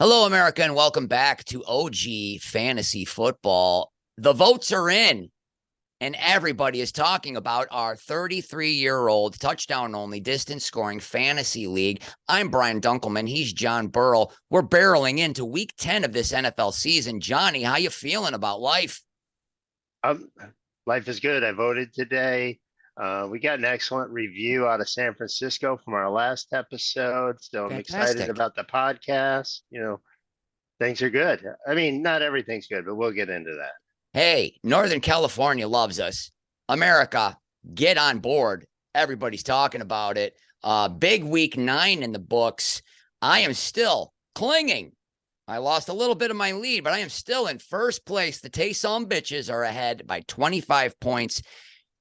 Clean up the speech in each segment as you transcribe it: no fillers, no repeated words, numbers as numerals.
Hello, America, and welcome back to OG Fantasy Football. The votes are in, and everybody is talking about our 33-year-old touchdown-only distance scoring fantasy league. I'm Brian Dunkleman. He's John Burrell. We're barreling into week 10 of this NFL season. Johnny, how you feeling about life? Life is good. I voted today. We got an excellent review out of San Francisco from our last episode. So I'm excited Fantastic. about the podcast. Things are good. I mean, not everything's good, but we'll get into that. Hey, Northern California loves us. America, get on board. Everybody's talking about it. Big week 9 in the books. I am still clinging. I lost a little bit of my lead, but I am still in first place. The Tay-Some bitches are ahead by 25 points.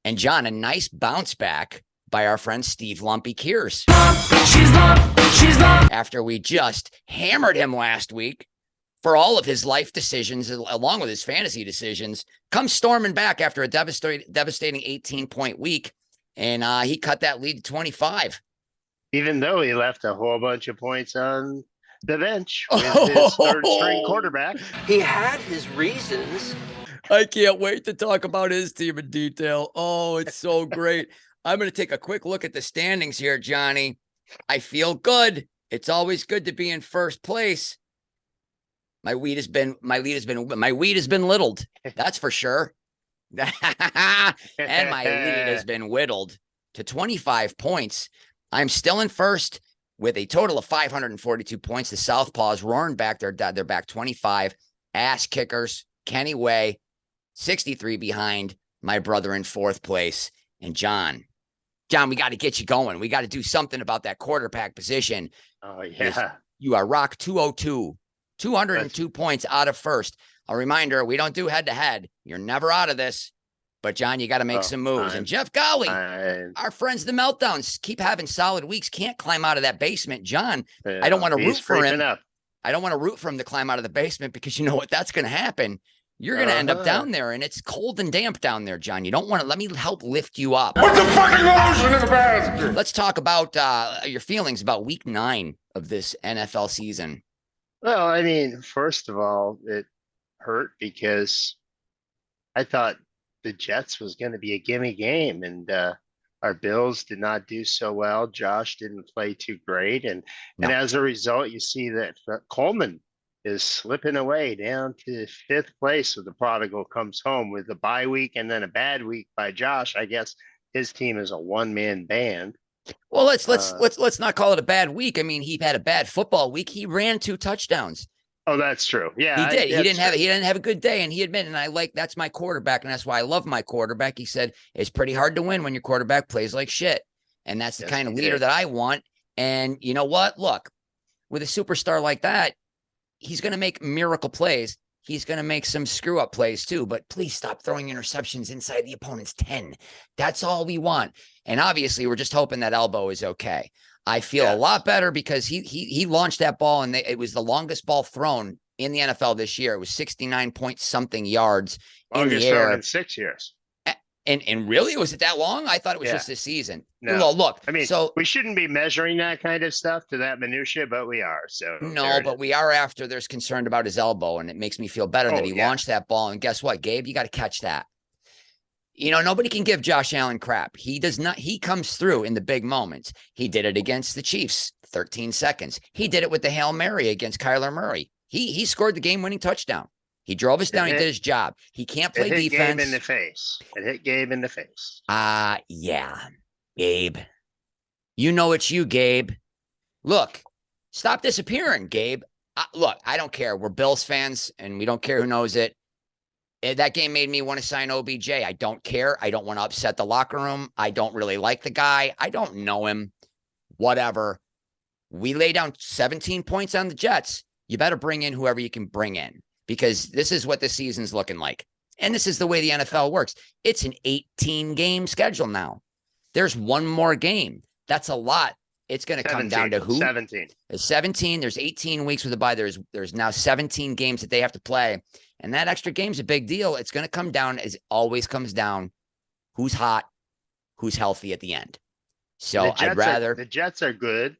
And John, a nice bounce back by our friend Steve Lumpy Kears. After we just hammered him last week for all of his life decisions, along with his fantasy decisions, comes storming back after a devastating 18-point week. And he cut that lead to 25. Even though he left a whole bunch of points on the bench with his third string quarterback. He had his reasons. I can't wait to talk about his team in detail. Oh, it's so great. I'm going to take a quick look at the standings here, Johnny. I feel good. It's always good to be in first place. My weed has been littled. That's for sure. And my lead has been whittled to 25 points. I'm still in first with a total of 542 points. The Southpaws roaring back. They're back 25. Ass kickers. Kenny Way, 63 behind my brother in fourth place. And John, we got to get you going. We got to do something about that quarterback position. Oh, yeah. You are rock 202, 202 points out of first. A reminder, we don't do head-to-head. You're never out of this. But, John, you got to make some moves. And Jeff Golly, our friends, the Meltdowns, keep having solid weeks. Can't climb out of that basement. John, I don't want to root for him. I don't want to root for him to climb out of the basement because you know what? That's going to happen. You're going to end up down there, and it's cold and damp down there, John. You don't want to let me help lift you up. Put the fucking lotion in the basket. Let's talk about your feelings about week 9 of this NFL season. Well, I mean, first of all, it hurt because I thought the Jets was going to be a gimme game, and our Bills did not do so well. Josh didn't play too great, and as a result, you see that Coleman is slipping away down to 5th place. So the prodigal comes home with a bye week and then a bad week by Josh. I guess his team is a one-man band. Well, let's not call it a bad week. I mean, he had a bad football week. He ran 2 touchdowns. Oh, that's true. Yeah, he did. He didn't have a good day, and he admitted. And that's my quarterback, and that's why I love my quarterback. He said it's pretty hard to win when your quarterback plays like shit, and that's the kind of leader that I want. And you know what? Look, with a superstar like that, he's going to make miracle plays. He's going to make some screw up plays too, but please stop throwing interceptions inside the opponent's 10. That's all we want. And obviously we're just hoping that elbow is okay. I feel a lot better because he launched that ball and it was the longest ball thrown in the NFL this year. It was 69 point something yards in the air in 6 years. And really, was it that long? I thought it was just this season. No. Well, look, I mean, so we shouldn't be measuring that kind of stuff to that minutia, but we are. So no, but we are after there's concerned about his elbow, and it makes me feel better that he launched that ball. And guess what, Gabe? You got to catch that. You know, nobody can give Josh Allen crap. He does not. He comes through in the big moments. He did it against the Chiefs, 13 seconds. He did it with the Hail Mary against Kyler Murray. He scored the game-winning touchdown. He drove us down. He did his job. He can't play defense. Gabe in the face. It hit Gabe in the face. Yeah. Gabe. You know it's you, Gabe. Look, stop disappearing, Gabe. Look, I don't care. We're Bills fans, and we don't care who knows it. That game made me want to sign OBJ. I don't care. I don't want to upset the locker room. I don't really like the guy. I don't know him. Whatever. We lay down 17 points on the Jets. You better bring in whoever you can bring in, because this is what the season's looking like. And this is the way the NFL works. It's an 18-game schedule now. There's one more game. That's a lot. It's going to come down to who? 17. There's 17. There's 18 weeks with a bye. There's now 17 games that they have to play. And that extra game's a big deal. It's going to come down, as it always comes down, who's hot, who's healthy at the end. So I'd rather. The Jets are good.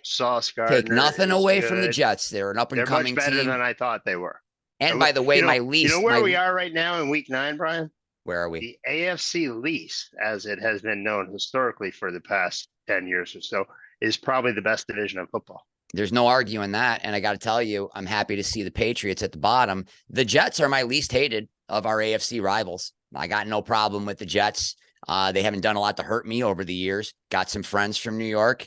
Sauce Gardner. Take nothing away from the Jets. They're an up-and-coming They're much better team. than I thought they were. And by the way, you know where we are right now in week 9, Brian? Where are we? The AFC least, as it has been known historically for the past 10 years or so, is probably the best division of football. There's no arguing that. And I got to tell you, I'm happy to see the Patriots at the bottom. The Jets are my least hated of our AFC rivals. I got no problem with the Jets. They haven't done a lot to hurt me over the years. Got some friends from New York.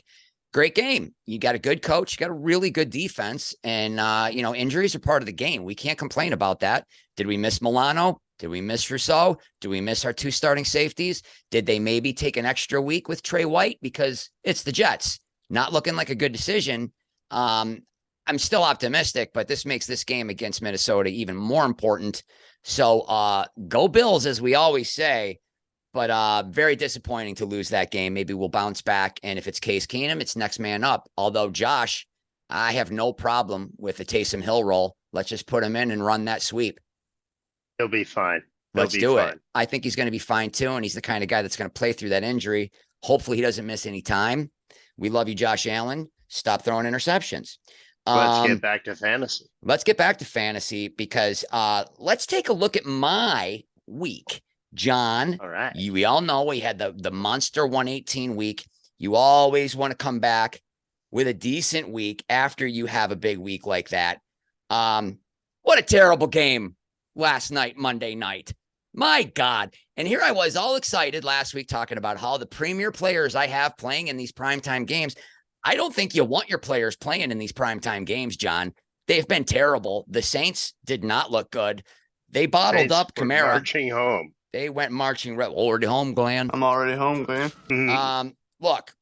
Great game. You got a good coach. You got a really good defense. And, injuries are part of the game. We can't complain about that. Did we miss Milano? Did we miss Rousseau? Did we miss our 2 starting safeties? Did they maybe take an extra week with Trey White? Because it's the Jets. Not looking like a good decision. I'm still optimistic, but this makes this game against Minnesota even more important. So go Bills, as we always say. But very disappointing to lose that game. Maybe we'll bounce back. And if it's Case Keenum, it's next man up. Although, Josh, I have no problem with the Taysom Hill roll. Let's just put him in and run that sweep. He'll be fine. Let's do it. I think he's going to be fine, too. And he's the kind of guy that's going to play through that injury. Hopefully, he doesn't miss any time. We love you, Josh Allen. Stop throwing interceptions. Let's get back to fantasy. Let's get back to fantasy because let's take a look at my week. John, all right. We all know we had the monster 118 week. You always want to come back with a decent week after you have a big week like that. What a terrible game last night, Monday night. My God. And here I was all excited last week talking about how the premier players I have playing in these primetime games. I don't think you want your players playing in these primetime games, John. They've been terrible. The Saints did not look good. They bottled up Kamara. Marching home. They went marching already home, Glenn. I'm already home, Glenn. Mm-hmm. Look,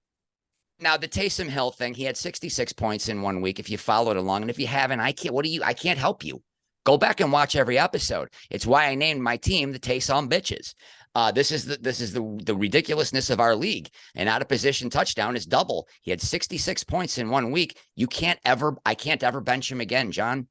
now the Taysom Hill thing, he had 66 points in 1 week. If you followed along, and if you haven't, I can't help you. Go back and watch every episode. It's why I named my team the Taysom Bitches. This is the ridiculousness of our league. An out of position touchdown is double. He had 66 points in 1 week. I can't ever bench him again, John.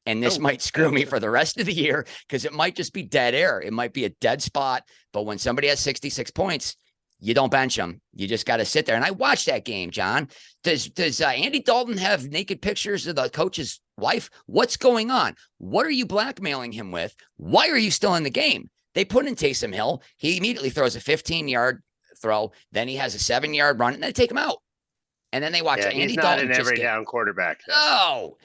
And this might screw me for the rest of the year because it might just be dead air. It might be a dead spot. But when somebody has 66 points, you don't bench them. You just got to sit there. And I watched that game, John. Does Andy Dalton have naked pictures of the coach's wife? What's going on? What are you blackmailing him with? Why are you still in the game? They put in Taysom Hill. He immediately throws a 15-yard throw. Then he has a 7-yard run, and they take him out. And then they watch Andy Dalton. He's not an every down quarterback. No.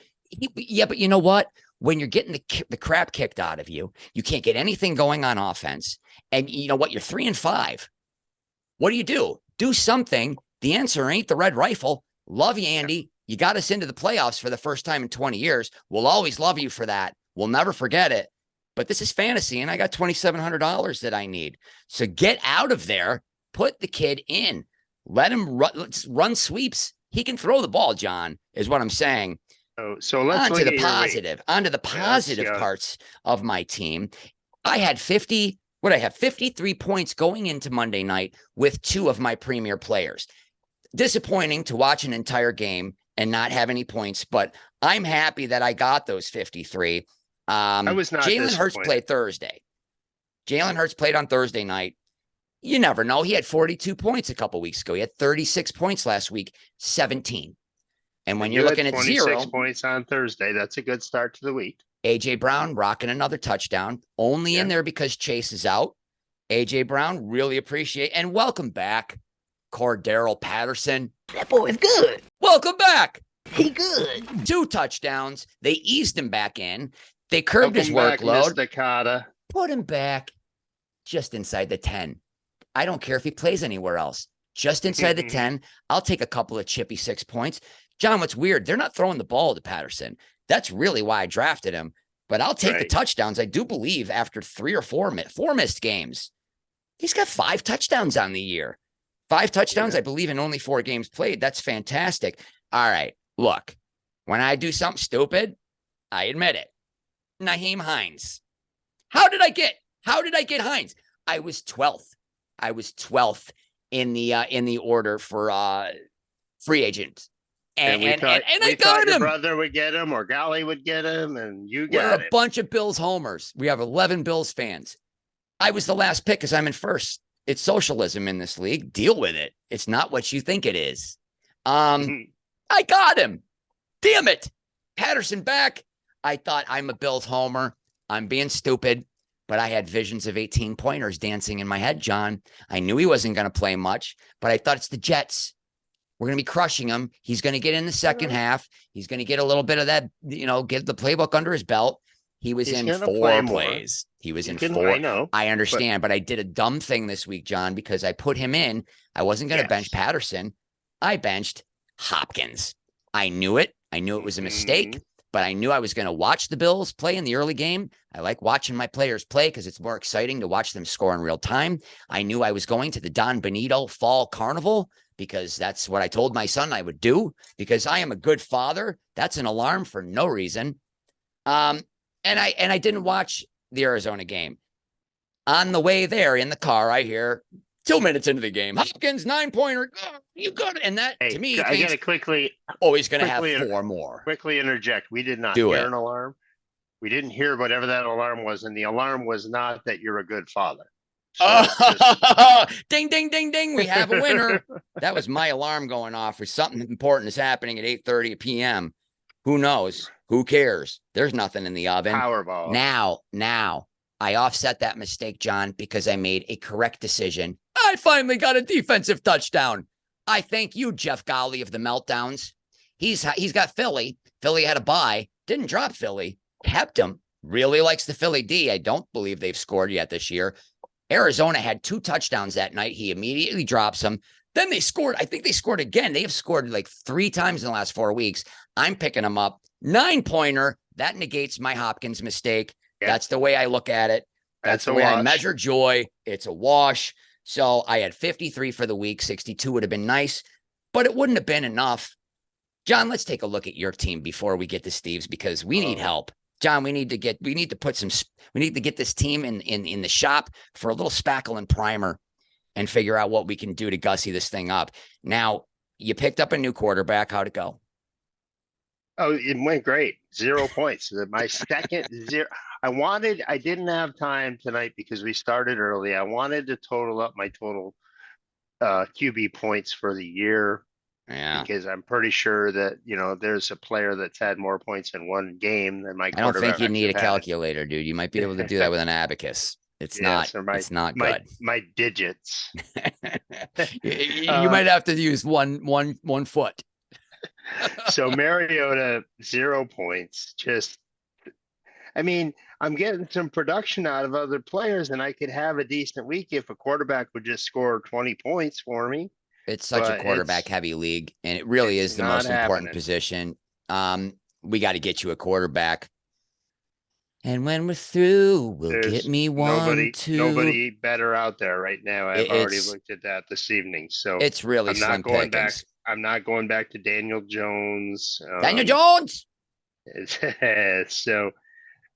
But you know what? When you're getting the crap kicked out of you, you can't get anything going on offense. And you know what? You're 3-5. What do? Do something. The answer ain't the red rifle. Love you, Andy. You got us into the playoffs for the first time in 20 years. We'll always love you for that. We'll never forget it. But this is fantasy, and I got $2,700 that I need. So get out of there. Put the kid in. Let him run. Let's run sweeps. He can throw the ball, John, is what I'm saying. So let's onto the positive. Onto the positive parts of my team. I had 53 points going into Monday night with 2 of my premier players. Disappointing to watch an entire game and not have any points, but I'm happy that I got those 53. I was not Jalen Hurts played Thursday. Jalen Hurts played on Thursday night. You never know. He had 42 points a couple weeks ago. He had 36 points last week, 17. And when you're looking at 26 points on Thursday, that's a good start to the week. A.J. Brown rocking another touchdown, only in there because Chase is out. A.J. Brown, really appreciate. And welcome back, Cordero Patterson. That boy is good. Welcome back. He good. 2 touchdowns. They eased him back in. They curbed his workload. Put him back just inside the 10. I don't care if he plays anywhere else. Just inside the 10. I'll take a couple of chippy 6 points. John, what's weird? They're not throwing the ball to Patterson. That's really why I drafted him. But I'll take the touchdowns. I do believe after 3 or 4 missed games, he's got 5 touchdowns on the year. 5 touchdowns, I believe, in only 4 games played. That's fantastic. All right, look, when I do something stupid, I admit it. Nyheim Hines. How did I get Hines? I was 12th. I was 12th in the order for free agents. And I got him. Your brother would get him, or Golly would get him, and you got We're a bunch of Bills homers. We have 11 Bills fans. I was the last pick because I'm in first. It's socialism in this league. Deal with it. It's not what you think it is. I I got him. Damn it. Patterson back. I thought I'm a Bills homer. I'm being stupid, but I had visions of 18-pointers dancing in my head, John. I knew he wasn't going to play much, but I thought it's the Jets. We're going to be crushing him. He's going to get in the second half. He's going to get a little bit of that, get the playbook under his belt. He's in four plays. He was in four. I know. I understand, but I did a dumb thing this week, John, because I put him in. I wasn't going to bench Patterson. I benched Hopkins. I knew it. I knew it was a mistake, but I knew I was going to watch the Bills play in the early game. I like watching my players play because it's more exciting to watch them score in real time. I knew I was going to the Don Benito Fall Carnival because that's what I told my son I would do because I am a good father. That's an alarm for no reason. And I didn't watch the Arizona game. On the way there in the car, I hear 2 minutes into the game, Hopkins 9-pointer. Oh, you got it. And that to me, I got to quickly. Oh, he's going to have 4 more. Quickly interject. We did not hear an alarm. We didn't hear whatever that alarm was, and the alarm was not that you're a good father. So ding, ding, ding, ding. We have a winner. That was my alarm going off for something important is happening at 8:30 p.m. Who knows? Who cares? There's nothing in the oven. Powerball. Now, I offset that mistake, John, because I made a correct decision. I finally got a defensive touchdown. I thank you, Jeff Golly of the meltdowns. He's got Philly. Philly had a bye. Didn't drop Philly. Kept him. Really likes the Philly D. I don't believe they've scored yet this year. Arizona had 2 touchdowns that night. He immediately drops them. Then they scored. I think they scored again. They have scored like 3 times in the last 4 weeks. I'm picking them up. 9-pointer. That negates my Hopkins mistake. Yeah. That's the way I look at it. That's the way I measure joy. It's a wash. So I had 53 for the week. 62 would have been nice, but it wouldn't have been enough. John, let's take a look at your team before we get to Steve's because we need help. John, we need to get this team in the shop for a little spackle and primer and figure out what we can do to gussy this thing up. Now, you picked up a new quarterback. How'd it go? Oh, it went great. 0 points. My second 0. I didn't have time tonight because we started early. I wanted to total up my total QB points for the year. Yeah. Because I'm pretty sure that, there's a player that's had more points in one game than my quarterback. I don't think you need a calculator, dude. You might be able to do that with an abacus. It's not good. My digits. you might have to use one foot. So Mariota, 0 points. I'm getting some production out of other players, and I could have a decent week if a quarterback would just score 20 points for me. It's such a quarterback-heavy league, and it really is the most important position. We got to get you a quarterback. And when we're through, get me nobody better out there right now. I've already looked at that this evening. So it's really slim pickings. I'm not going back to Daniel Jones. Daniel Jones. So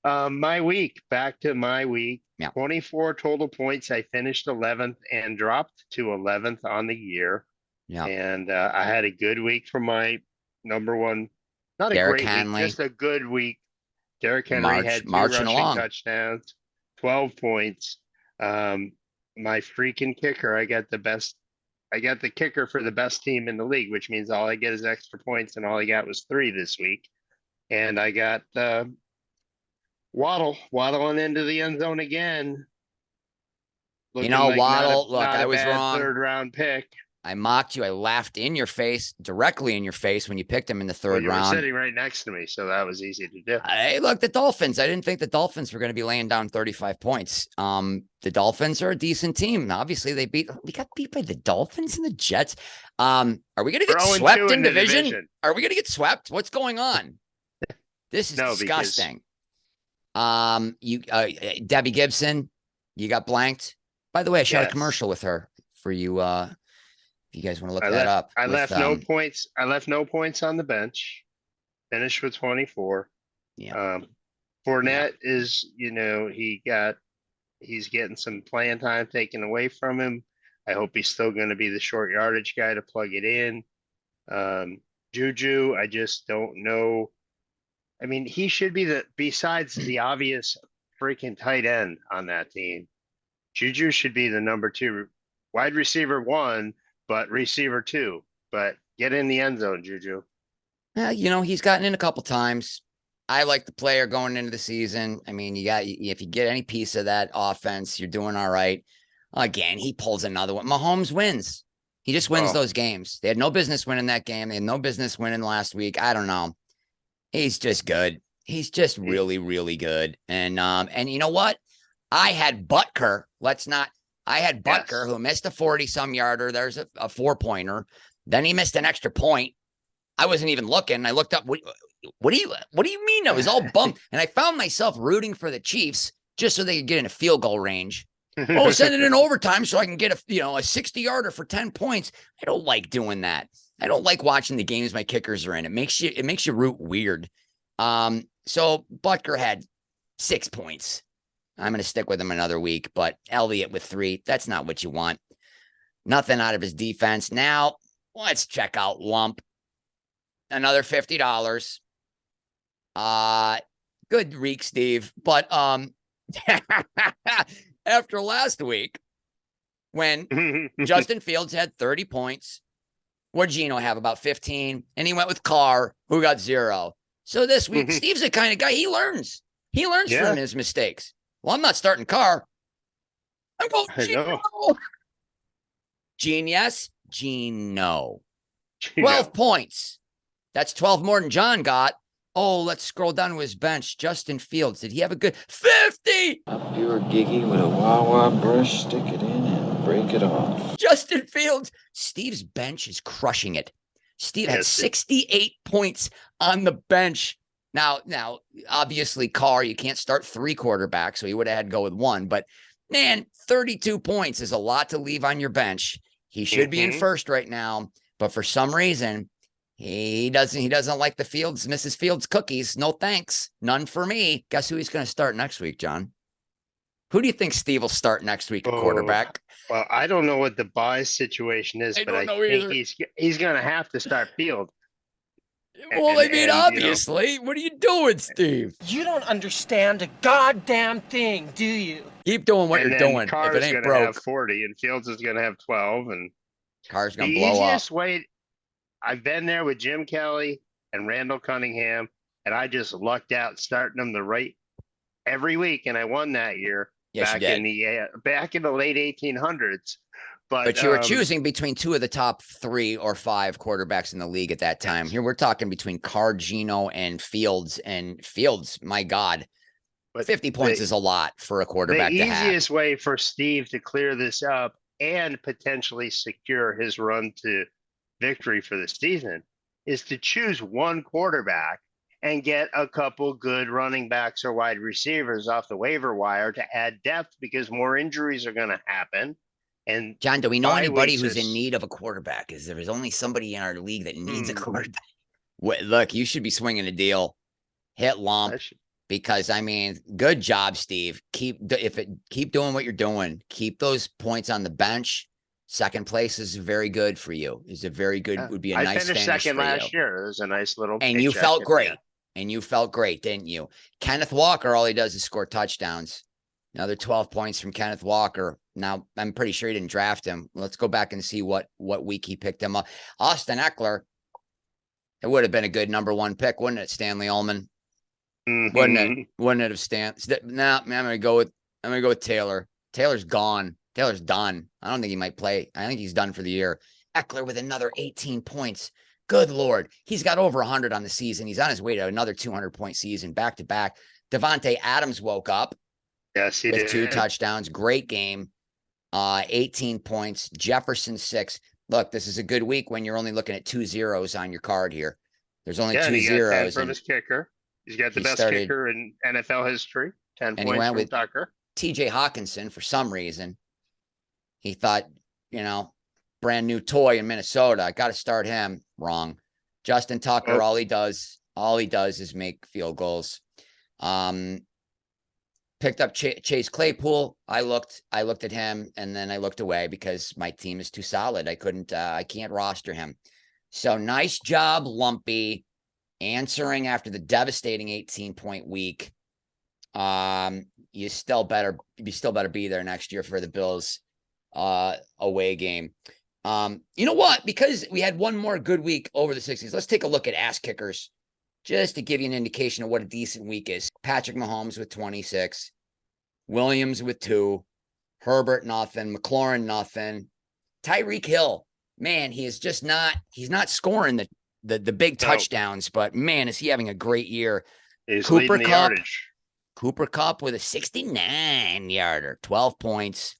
back to my week. Yeah. 24 total points. I finished 11th and dropped to 11th on the year. Yeah. And I had a good week for my number one. Not Derrick a great Henry. week, just a good week. Derrick Henry had 2 rushing touchdowns, 12 points. My freaking kicker, I got the kicker for the best team in the league, which means all I get is extra points, and all I got was 3 this week. And I got waddling into the end zone again. Waddle, I was wrong. 3rd round pick. I mocked you. I laughed in your face, directly in your face when you picked him in the 3rd round. You were sitting right next to me, so that was easy to do. Hey, look, the Dolphins. I didn't think the Dolphins were going to be laying down 35 points. The Dolphins are a decent team. Obviously, we got beat by the Dolphins and the Jets. Are we going to get swept in division? Are we going to get swept? What's going on? This is disgusting. Debbie Gibson, you got blanked. By the way, I shot a commercial with her for you. If you guys want to look that up. I left no points. I left no points on the bench. Finished with 24. Yeah. Fournette is, he's getting some playing time taken away from him. I hope he's still going to be the short yardage guy to plug it in. Juju, I just don't know. He should be besides the obvious freaking tight end on that team, Juju should be the number 2 wide receiver 1, but receiver 2. But get in the end zone, Juju. He's gotten in a couple times. I like the player going into the season. I mean, if you get any piece of that offense, you're doing all right. Again, he pulls another one. Mahomes wins. He just wins those games. They had no business winning that game. They had no business winning last week. I don't know. He's just good. He's just really, really good. And you know what? I had Butker. I had Butker who missed a 40-some yarder. There's a 4-pointer. Then he missed an extra point. I wasn't even looking. I looked up. What do you mean? I was all bummed. And I found myself rooting for the Chiefs just so they could get in a field goal range. Oh, send it in overtime so I can get a 60-yarder for 10 points. I don't like doing that. I don't like watching the games my kickers are in. It makes you root weird. So Butker had 6 points. I'm going to stick with him another week, but Elliott with 3, that's not what you want. Nothing out of his defense. Now, let's check out Lump. Another $50. Good reek, Steve. But after last week, when Justin Fields had 30 points, what'd Gino have? About 15. And he went with Carr, who got 0. So this week, Steve's the kind of guy, he learns. He learns from his mistakes. Well, I'm not starting Carr. I'm going Gino. Gino. 12 points. That's 12 more than John got. Oh, let's scroll down to his bench. Justin Fields. Did he have a good 50? Up your giggy with a wah-wah brush, stick it in and break it off. Justin Fields. Steve's bench is crushing it. Steve had 68 points on the bench. Now, obviously, Carr, you can't start 3 quarterbacks, so he would have had to go with 1. But, man, 32 points is a lot to leave on your bench. He should be in first right now, but for some reason, he doesn't like the Mrs. Fields cookies. No thanks. None for me. Guess who he's going to start next week, John? Who do you think Steve will start next week at quarterback? Well, I don't know what the buy situation is, but I think he's going to have to start Field. Well, obviously. What are you doing, Steve? You don't understand a goddamn thing, do you? Keep doing what you're doing. Carr's if it ain't gonna broke, have 40, and Fields is going to have 12, and Carr's going to the blow easiest up. way. I've been there with Jim Kelly and Randall Cunningham, and I just lucked out starting them every week, and I won that year. Yes, back you did. Back in the late 1800s. But you were choosing between 2 of the top 3 or 5 quarterbacks in the league at that time. Here we're talking between Carr, Gino, and Fields. And Fields, my God, but 50 points is a lot for a quarterback to have. The easiest way for Steve to clear this up and potentially secure his run to victory for the season is to choose one quarterback and get a couple good running backs or wide receivers off the waiver wire to add depth, because more injuries are going to happen. And John, do we know anybody who's in need of a quarterback? Is there only somebody in our league that needs a quarterback? Look, you should be swinging a deal. Hit Lump, because good job, Steve. Keep doing what you're doing. Keep those points on the bench. Second place is very good for you. Would be a nice finish. I finished second last year. It was a nice little. And you felt great. And you felt great, didn't you? Kenneth Walker, all he does is score touchdowns. Another 12 points from Kenneth Walker. Now, I'm pretty sure he didn't draft him. Let's go back and see what week he picked him up. Austin Eckler, it would have been a good number 1 pick, wouldn't it, Stanley Ullman? Wouldn't it have Stan? Nah, man, I'm gonna go with Taylor. Taylor's gone. Taylor's done. I don't think he might play. I think he's done for the year. Eckler with another 18 points. Good Lord. He's got over 100 on the season. He's on his way to another 200-point season back to back. Devontae Adams woke up. Yes, he with did. 2 touchdowns. Great game. 18 points. Jefferson 6. Look, this is a good week when you're only looking at 2 zeros on your card here. There's only 2 zeros. From his kicker. He's got the best kicker in NFL history. 10 points he went from with Tucker. TJ Hawkinson for some reason. He thought, brand new toy in Minnesota. I got to start him. Wrong. Justin Tucker, all he does is make field goals. Picked up Chase Claypool. I looked at him, and then I looked away because my team is too solid. I can't roster him. So nice job, Lumpy, answering after the devastating 18-point week. You still better be there next year for the Bills away game. You know what? Because we had one more good week over the 60s, let's take a look at ass kickers just to give you an indication of what a decent week is. Patrick Mahomes with 26, Williams with 2, Herbert nothing, McLaurin nothing, Tyreek Hill. Man, he's not scoring the big touchdowns, but man, is he having a great year. He's leading the yardage. Cooper Kupp with a 69-yarder, 12 points,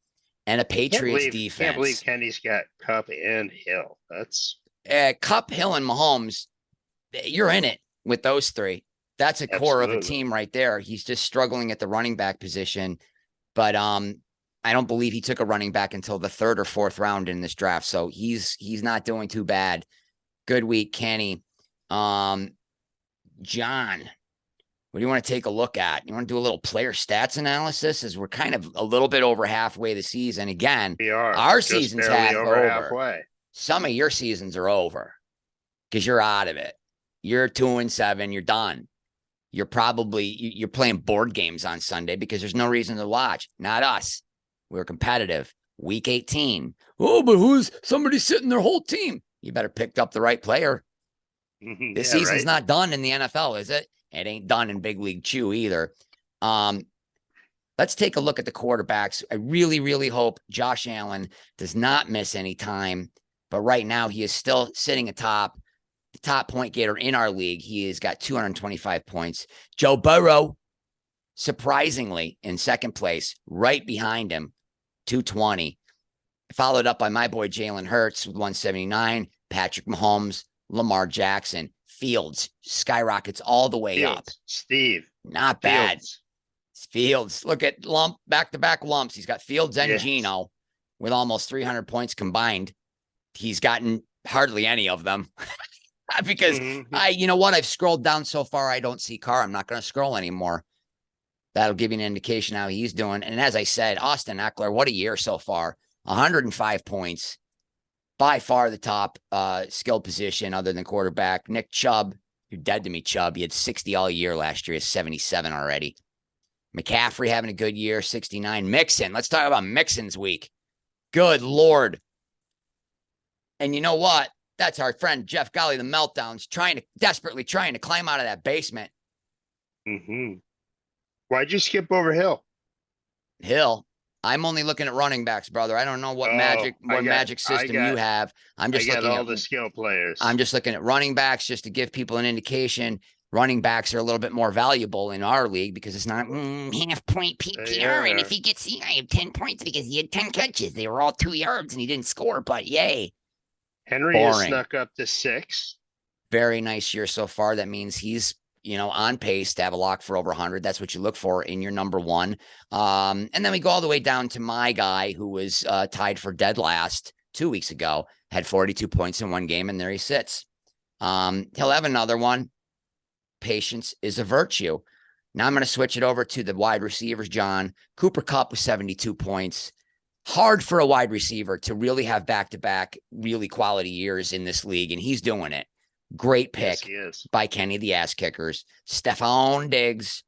and a Patriots defense. Can't believe Kenny's got Kupp and Hill. That's Kupp, Hill, and Mahomes. You're in it with those three. That's a core of a team right there. He's just struggling at the running back position, but I don't believe he took a running back until the 3rd or 4th round in this draft. So he's not doing too bad. Good week, Kenny. John, what do you want to take a look at? You want to do a little player stats analysis as we're kind of a little bit over halfway the season. Again, we are. Our season's over. Halfway. Some of your seasons are over because you're out of it. You're 2-7. You're done. You're playing board games on Sunday because there's no reason to watch. Not us. We're competitive. Week 18. Oh, but who's somebody sitting their whole team? You better pick up the right player. This season's not done in the NFL, is it? It ain't done in Big League Chew either. Let's take a look at the quarterbacks. I really, really hope Josh Allen does not miss any time. But right now, he is still sitting atop the top point getter in our league. He has got 225 points. Joe Burrow, surprisingly, in second place, right behind him, 220. Followed up by my boy Jalen Hurts with 179. Patrick Mahomes, Lamar Jackson. Fields skyrockets all the way up. Steve. Not bad. Fields. Look at back-to-back lumps. He's got Fields and Geno with almost 300 points combined. He's gotten hardly any of them because you know what? I've scrolled down so far. I don't see Carr. I'm not going to scroll anymore. That'll give you an indication how he's doing. And as I said, Austin Eckler, what a year so far. 105 points. By far the top skill position other than quarterback. Nick Chubb, you're dead to me, Chubb. He had 60 all year last year. He has 77 already. McCaffrey having a good year, 69. Mixon, let's talk about Mixon's week. Good Lord. And you know what? That's our friend Jeff Golly, the Meltdowns, desperately trying to climb out of that basement. Why'd you skip over Hill? Hill. I'm only looking at running backs, brother. I don't know what magic system you have. I'm just looking at all the skill players. I'm just looking at running backs just to give people an indication. Running backs are a little bit more valuable in our league because it's not half-point PPR. And if he gets, I have 10 points because he had 10 catches. They were all 2 yards and he didn't score, but yay. Henry has snuck up to 6. Very nice year so far. That means he's on pace to have a lock for over 100. That's what you look for in your number one. And then we go all the way down to my guy who was tied for dead last 2 weeks ago, had 42 points in one game, and there he sits. He'll have another one. Patience is a virtue. Now I'm going to switch it over to the wide receivers, John. Cooper Kupp with 72 points. Hard for a wide receiver to really have back-to-back really quality years in this league, and he's doing it. Great pick by Kenny the Ass Kickers. Stephon Diggs,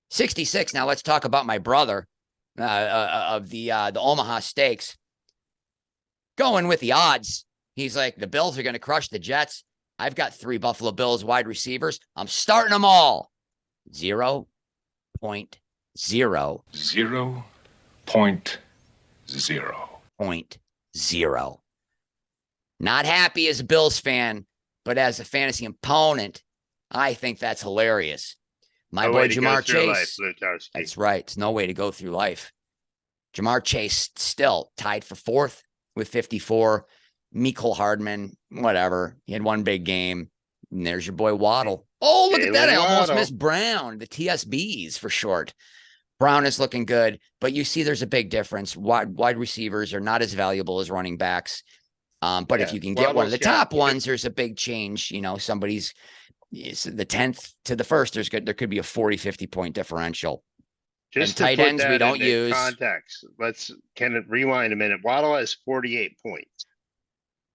66. Now let's talk about my brother of the Omaha Steaks. Going with the odds. He's like, the Bills are going to crush the Jets. I've got 3 Buffalo Bills wide receivers. I'm starting them all. 0.0. 0.0. Not happy as a Bills fan, but as a fantasy opponent, I think that's hilarious. My boy Jamar Chase. That's right. It's no way to go through life. Jamar Chase still tied for 4th with 54. Mecole Hardman, whatever. He had one big game. And there's your boy Waddle. Oh, look at that. I almost missed Brown, the TSBs for short. Brown is looking good, but you see there's a big difference. Wide receivers are not as valuable as running backs. But if you can get one of the top ones, there's a big change. Somebody's the 10th to the 1st. There could be a 40, 50 point differential. Just tight ends we don't use. Context. Can it rewind a minute? Waddle has 48 points.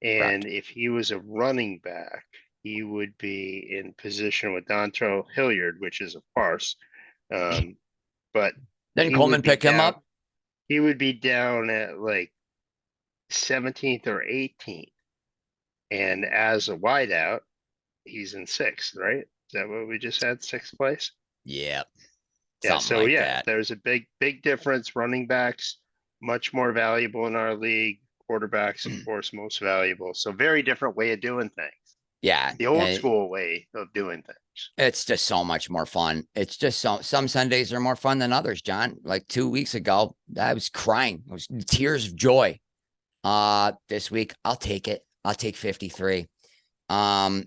And if he was a running back, he would be in position with Dontrell Hilliard, which is a farce. But didn't Coleman pick him up? He would be down at like 17th or 18th. And as a wideout, he's in 6th, right? Is that what we just had? 6th place? Yeah. Yeah. Something So like yeah, that. there's a big difference. Running backs, much more valuable in our league. Quarterbacks, of course, most valuable. So very different way of doing things. Yeah. The old school way of doing things. It's just so much more fun. It's just some Sundays are more fun than others, John. Like 2 weeks ago, I was crying. It was tears of joy. This week, I'll take it. I'll take 53. Some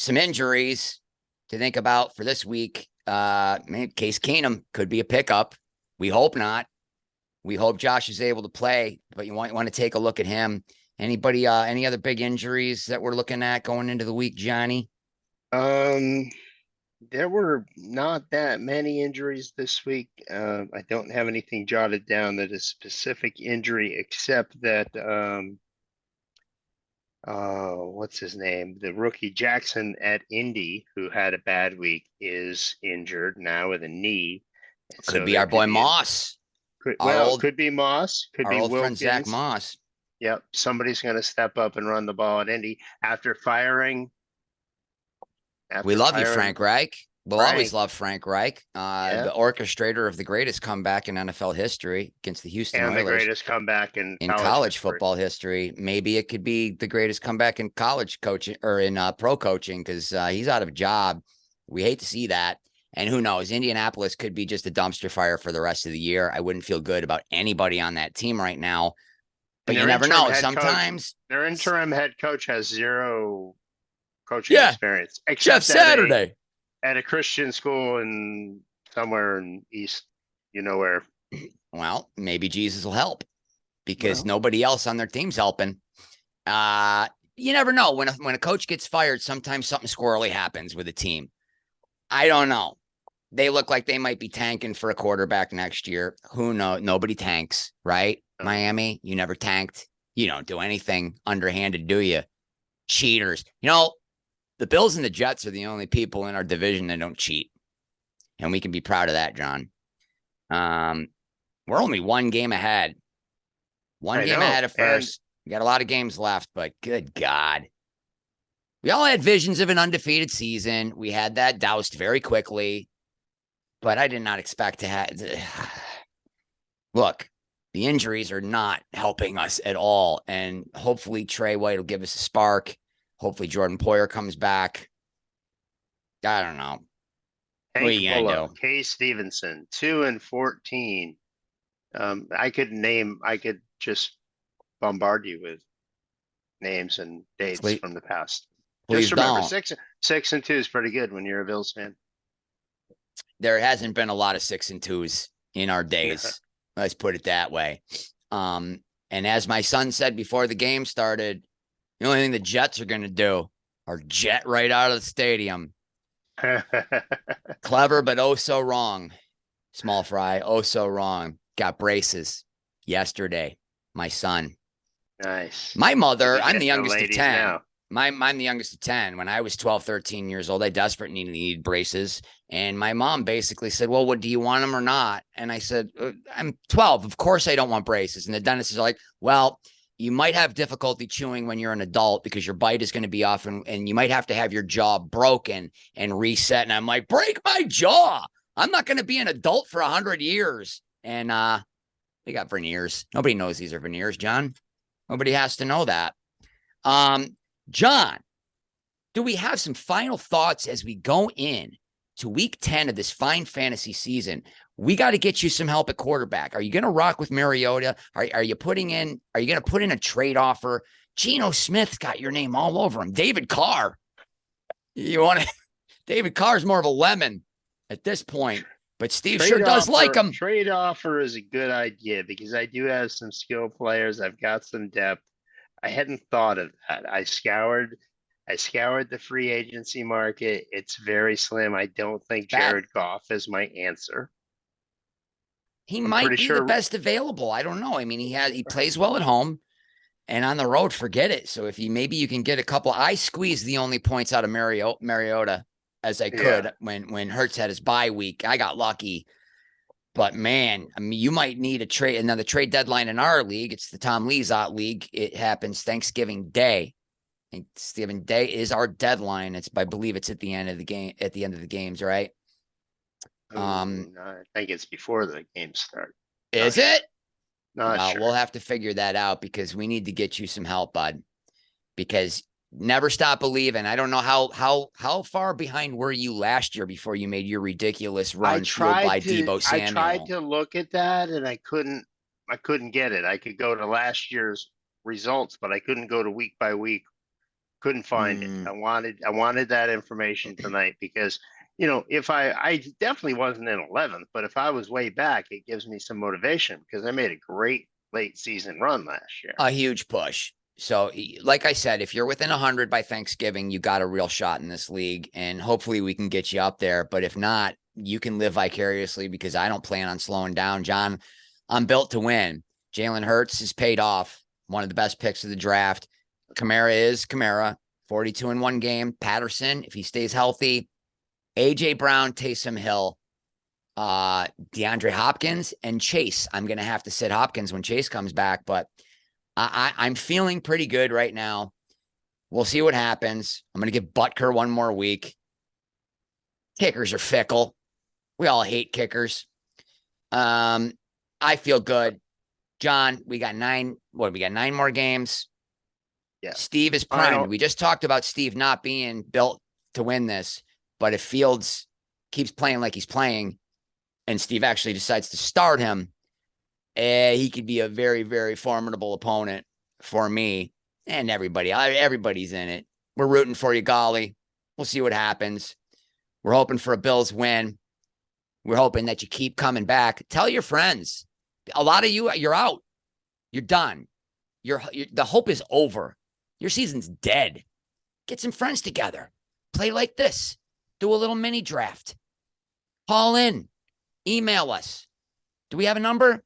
injuries to think about for this week. Case Keenum could be a pickup. We hope not. We hope Josh is able to play, but you want to take a look at him. Anybody, any other big injuries that we're looking at going into the week, Johnny? There were not that many injuries this week. I don't have anything jotted down that is specific injury, except that what's his name? The rookie Jackson at Indy, who had a bad week, is injured now with a knee. Could be our boy Moss. Could be Moss, could our be old friend Zach Wilkins. Moss. Yep, somebody's going to step up and run the ball at Indy after firing. We love you, Frank Reich. We'll always love Frank Reich, Yeah. the orchestrator of the greatest comeback in NFL history against the Houston And the Oilers. greatest comeback in college history. football history. Maybe it could be the greatest comeback in college coaching or in pro coaching because he's out of a job. We hate to see that. And who knows? Indianapolis could be just a dumpster fire for the rest of the year. I wouldn't feel good about anybody on that team right now. But you never know. Sometimes their interim head coach has zero coaching experience. Except Jeff Saturday. At a Christian school in somewhere in East, you know where. Well, maybe Jesus will help because nobody else on their team's helping. You never know. When a coach gets fired, sometimes something squirrely happens with a team. I don't know. They look like they might be tanking for a quarterback next year. Who knows? Nobody tanks, right? Miami, you never tanked. You don't do anything underhanded, do you? Cheaters. You know, the Bills and the Jets are the only people in our division that don't cheat. And we can be proud of that, John. We're only one game ahead. One game ahead of first. We got a lot of games left, but good God. We all had visions of an undefeated season. We had that doused very quickly, but I did not expect to have. Look, the injuries are not helping us at all. And hopefully Trey White will give us a spark. Hopefully Jordan Poyer comes back. I don't know. What are you gonna do? Kay Stevenson, 2-14. I could just bombard you with names and dates from the past. Just remember, 6-2 is pretty good when you're a Bills fan. There hasn't been a lot of 6-2s in our days. Let's put it that way. And as my son said before the game started, the only thing the Jets are going to do are jet right out of the stadium. Clever, but oh so wrong. Small fry, oh so wrong. Got braces yesterday. My son. Nice. My mother, I'm the youngest of 10. Now. I'm the youngest of 10. When I was 12, 13 years old, I desperately needed braces. And my mom basically said, well, what do you want them or not? And I said, I'm 12. Of course I don't want braces. And the dentist is like, well, you might have difficulty chewing when you're an adult because your bite is going to be off and you might have to have your jaw broken and reset. And I'm like, break my jaw. I'm not going to be an adult for 100 years. And they got veneers. Nobody knows these are veneers, John. Nobody has to know that. John, do we have some final thoughts as we go in to week 10 of this fine fantasy season? We got to get you some help at quarterback. Are you going to rock with Mariota? Are you going to put in a trade offer? Geno Smith's got your name all over him. David Carr. David Carr's more of a lemon at this point, but Steve sure does like him. Trade offer is a good idea because I do have some skill players. I've got some depth. I hadn't thought of that. I scoured the free agency market. It's very slim. I don't think Jared Goff is my answer. He might be the best available. I don't know. I mean, he plays well at home and on the road, forget it. So maybe you can get a couple. I squeezed the only points out of Mariota as I could when Hurts had his bye week. I got lucky. But man, I mean, you might need a trade, another trade deadline in our league. It's the Tom Lizotte league. It happens Thanksgiving Day. Thanksgiving Day is our deadline. I believe it's at the end of the game, at the end of the games, right? No, I think it's before the game start. Is it? Not Well, sure. we'll have to figure that out because we need to get you some help, bud. Because never stop believing. I don't know how far behind were you last year before you made your ridiculous run fueled by Debo I Samuel. tried to look at that and I couldn't get it. I could go to last year's results, but I couldn't go to week by week. Couldn't find it. I wanted that information tonight because, you know, if I definitely wasn't in 11th, but if I was way back, it gives me some motivation because I made a great late season run last year. A huge push. So, like I said, if you're within 100 by Thanksgiving, you got a real shot in this league, and hopefully we can get you up there. But if not, you can live vicariously because I don't plan on slowing down. John, I'm built to win. Jalen Hurts has paid off. One of the best picks of the draft. Kamara is Kamara, 42 in one game. Patterson, if he stays healthy. AJ Brown, Taysom Hill, DeAndre Hopkins, and Chase. I'm going to have to sit Hopkins when Chase comes back, but I'm feeling pretty good right now. We'll see what happens. I'm going to give Butker one more week. Kickers are fickle. We all hate kickers. I feel good. John, we got 9 more games. Yeah. Steve is primed. We just talked about Steve not being built to win this, but if Fields keeps playing like he's playing and Steve actually decides to start him, he could be a very, very formidable opponent for me and everybody. Everybody's in it. We're rooting for you, golly. We'll see what happens. We're hoping for a Bills win. We're hoping that you keep coming back. Tell your friends. A lot of you, you're out. You're done. The hope is over. Your season's dead. Get some friends together. Play like this. Do a little mini draft. Call in. Email us. Do we have a number?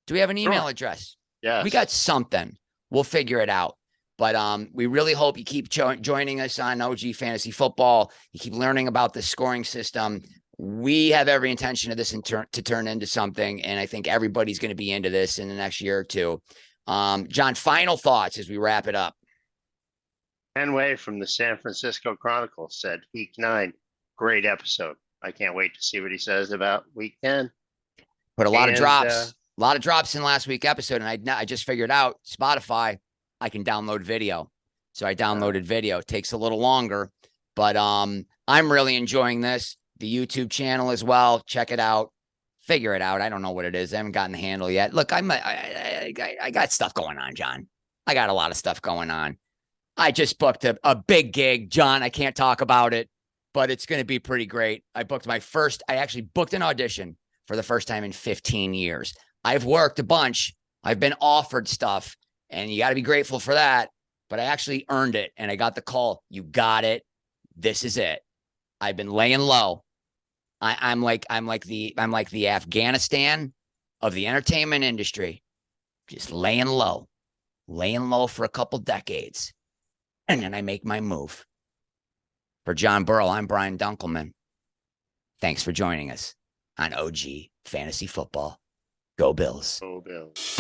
Do we have an email address? Yeah. We got something. We'll figure it out. But we really hope you keep joining us on OG Fantasy Football. You keep learning about the scoring system. We have every intention of this to turn into something, and I think everybody's going to be into this in the next year or two. John, final thoughts as we wrap it up. Ken Way from the San Francisco Chronicle said, Week 9, great episode. I can't wait to see what he says about Week 10. Put a lot of drops in last week's episode, and I just figured out Spotify, I can download video. So I downloaded video. It takes a little longer, but I'm really enjoying this. The YouTube channel as well. Check it out. Figure it out. I don't know what it is. I haven't gotten the handle yet. Look, I got stuff going on, John. I got a lot of stuff going on. I just booked a big gig, John. I can't talk about it, but it's going to be pretty great. I actually booked an audition for the first time in 15 years. I've worked a bunch. I've been offered stuff, and you got to be grateful for that. But I actually earned it, and I got the call. You got it. This is it. I've been laying low. I'm like the Afghanistan of the entertainment industry, just laying low for a couple decades, and then I make my move. For John Burrell, I'm Brian Dunkleman. Thanks for joining us on OG Fantasy Football. Go Bills. Go Bills.